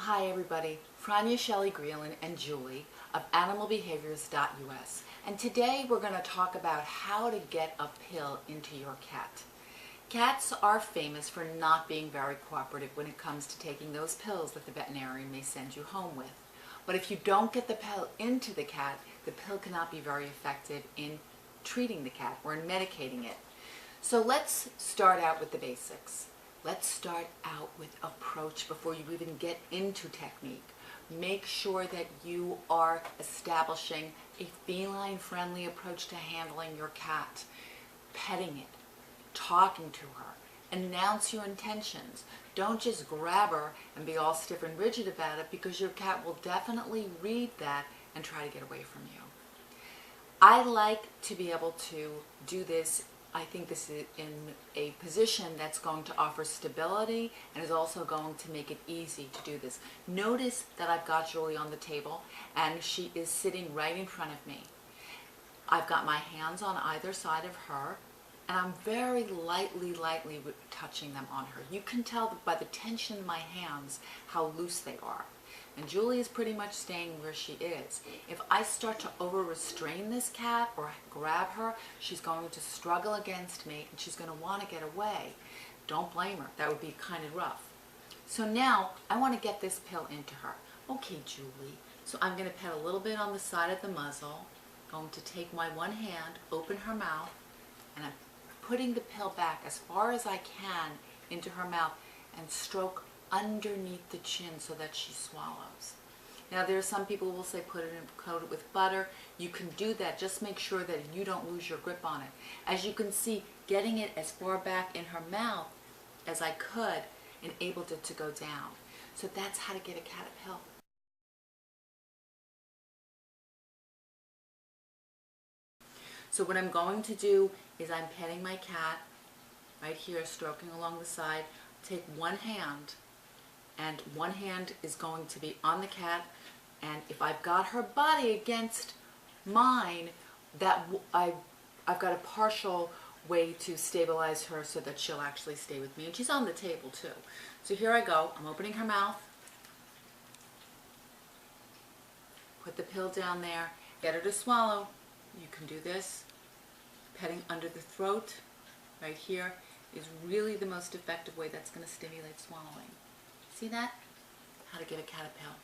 Hi everybody, Frania, Shelley-Grielen, and Julie of animalbehaviors.us, and today we're going to talk about how to get a pill into your cat. Cats are famous for not being very cooperative when it comes to taking those pills that the veterinarian may send you home with. But if you don't get the pill into the cat, the pill cannot be very effective in treating the cat or in medicating it. So let's start out with the basics. Let's start out with approach before you even get into technique. Make sure that you are establishing a feline-friendly approach to handling your cat, petting it, talking to her. Announce your intentions. Don't just grab her and be all stiff and rigid about it, because your cat will definitely read that and try to get away from you. I like to be able to do this. I think this is in a position that's going to offer stability and is also going to make it easy to do this. Notice that I've got Julie on the table and she is sitting right in front of me. I've got my hands on either side of her and I'm very lightly touching them on her. You can tell by the tension in my hands how loose they are. And Julie is pretty much staying where she is. If I start to over-restrain this cat or grab her, she's going to struggle against me and she's going to want to get away. Don't blame her. That would be kind of rough. So now I want to get this pill into her. Okay, Julie. So I'm going to pet a little bit on the side of the muzzle. Going to take my one hand, open her mouth, and I'm putting the pill back as far as I can into her mouth and stroke underneath the chin so that she swallows. Now there are some people who will say coat it with butter. You can do that. Just make sure that you don't lose your grip on it. As you can see, getting it as far back in her mouth as I could enabled it to go down. So that's how to get a cat a pill. So what I'm going to do is I'm petting my cat right here, stroking along the side. Take one hand, and one hand is going to be on the cat, and if I've got her body against mine, I've got a partial way to stabilize her so that she'll actually stay with me, and she's on the table too. So here I go. I'm opening her mouth, put the pill down there, get her to swallow. You can do this. Petting under the throat right here is really the most effective way that's going to stimulate swallowing. See that? How to get a cat a pill.